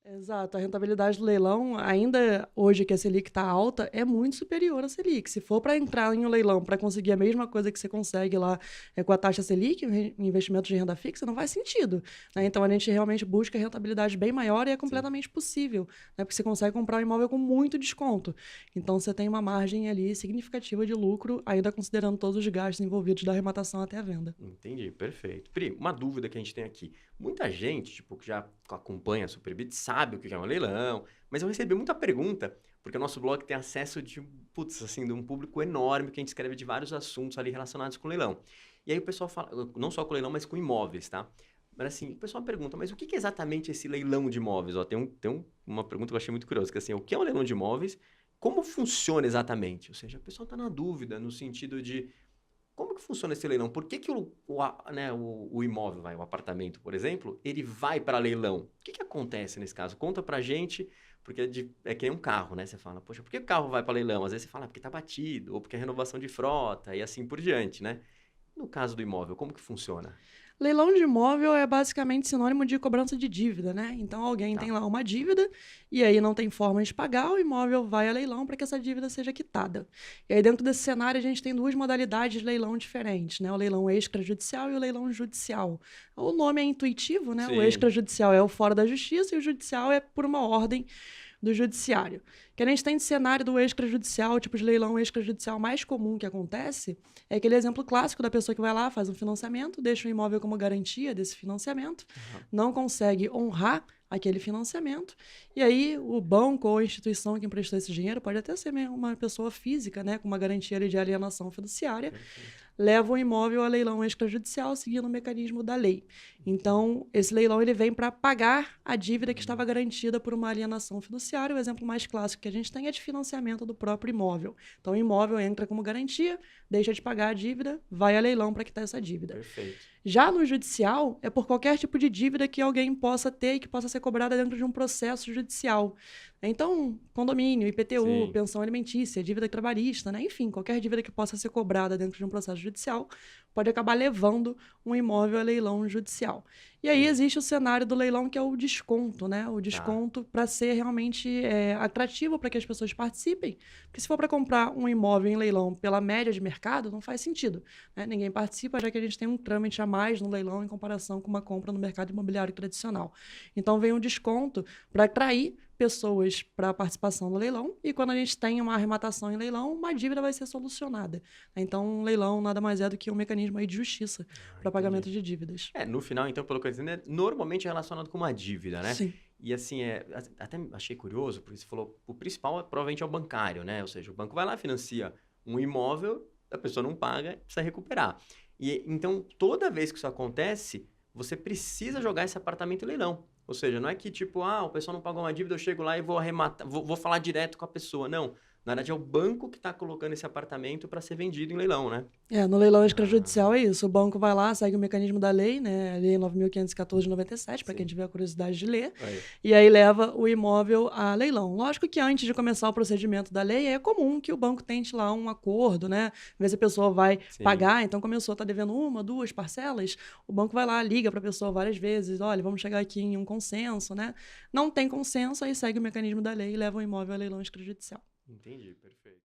Exato, a rentabilidade do leilão, ainda hoje que a Selic está alta, é muito superior à Selic. Se for para entrar em um leilão para conseguir a mesma coisa que você consegue lá com a taxa Selic, investimento de renda fixa, não faz sentido. Né? Então a gente realmente busca rentabilidade bem maior e é Sim. completamente possível, né? Porque você consegue comprar um imóvel com muito desconto. Então você tem uma margem ali significativa de lucro, ainda considerando todos os gastos envolvidos da arrematação até a venda. Entendi, perfeito. Pri, uma dúvida que a gente tem aqui. Muita gente, tipo, que já acompanha a Superbit sabe o que é um leilão, mas eu recebi muita pergunta, porque o nosso blog tem acesso de, putz, assim, de um público enorme que a gente escreve de vários assuntos ali relacionados com leilão. E aí o pessoal fala, não só com leilão, mas com imóveis, tá? Mas assim, o pessoal pergunta, mas o que é exatamente esse leilão de imóveis? Ó, uma pergunta que eu achei muito curiosa, que é assim, o que é um leilão de imóveis? Como funciona exatamente? Ou seja, a pessoa está na dúvida no sentido de como que funciona esse leilão? Por que que o imóvel, o apartamento, por exemplo, ele vai para leilão? O que que acontece nesse caso? Conta pra gente, porque é que nem um carro, né? Você fala, poxa, por que o carro vai para leilão? Às vezes você fala, porque tá batido, ou porque é renovação de frota, e assim por diante, né? No caso do imóvel, como que funciona? Leilão de imóvel é basicamente sinônimo de cobrança de dívida, né? Então alguém Tá. tem lá uma dívida e aí não tem forma de pagar, o imóvel vai a leilão para que essa dívida seja quitada. E aí dentro desse cenário a gente tem duas modalidades de leilão diferentes, né? O leilão extrajudicial e o leilão judicial. O nome é intuitivo, né? O Sim, extrajudicial é o fora da justiça e o judicial é por uma ordem do judiciário. Que a gente tem de cenário do extrajudicial, o tipo de leilão extrajudicial mais comum que acontece, é aquele exemplo clássico da pessoa que vai lá, faz um financiamento, deixa o imóvel como garantia desse financiamento, aham, não consegue honrar aquele financiamento, e aí o banco ou a instituição que emprestou esse dinheiro, pode até ser uma pessoa física, né, com uma garantia ali de alienação fiduciária, perfeito. leva o imóvel a leilão extrajudicial seguindo o mecanismo da lei. Entendi. Então, esse leilão ele vem para pagar a dívida que estava Hum, garantida por uma alienação fiduciária. O exemplo mais clássico que a gente tem é de financiamento do próprio imóvel. Então, o imóvel entra como garantia, deixa de pagar a dívida, vai a leilão para quitar essa dívida. perfeito. Já no judicial, é por qualquer tipo de dívida que alguém possa ter e que possa ser cobrada dentro de um processo judicial. Então, condomínio, IPTU, Sim. pensão alimentícia, dívida trabalhista, né? Enfim, qualquer dívida que possa ser cobrada dentro de um processo judicial pode acabar levando um imóvel a leilão judicial. E aí Entendi. existe o cenário do leilão, que é o desconto, né? O Tá. desconto para ser realmente atrativo para que as pessoas participem. Porque se for para comprar um imóvel em leilão pela média de mercado, não faz sentido, né? Ninguém participa, já que a gente tem um trâmite a mais no leilão em comparação com uma compra no mercado imobiliário tradicional. Então vem um desconto para atrair pessoas para a participação no leilão, e quando a gente tem uma arrematação em leilão, uma dívida vai ser solucionada. Então, um leilão nada mais é do que um mecanismo aí de justiça Ah, para entendi. pagamento de dívidas. É, no final, então, pelo que eu entendo, é normalmente relacionado com uma dívida, né? Sim. E assim, até achei curioso, porque você falou, o principal provavelmente é o bancário, né? Ou seja, o banco vai lá, financia um imóvel, a pessoa não paga, precisa recuperar. E então, toda vez que isso acontece, você precisa jogar esse apartamento em leilão. Ou seja, não é que tipo, o pessoal não pagou uma dívida, eu chego lá e vou arrematar, vou falar direto com a pessoa. Não. Na verdade, é o banco que está colocando esse apartamento para ser vendido em leilão, né? No leilão Ah, extrajudicial é isso. O banco vai lá, segue o mecanismo da lei, né? A Lei 9.514 de 97, para quem sim. tiver a curiosidade de ler, Aí. e aí leva o imóvel a leilão. Lógico que antes de começar o procedimento da lei, é comum que o banco tente lá um acordo, né? Ver se a pessoa vai Sim. pagar. Então, começou, está devendo uma, duas parcelas, o banco vai lá, liga para a pessoa várias vezes: olha, vamos chegar aqui em um consenso, né? Não tem consenso, aí segue o mecanismo da lei e leva o imóvel a leilão extrajudicial. Entendi, perfeito.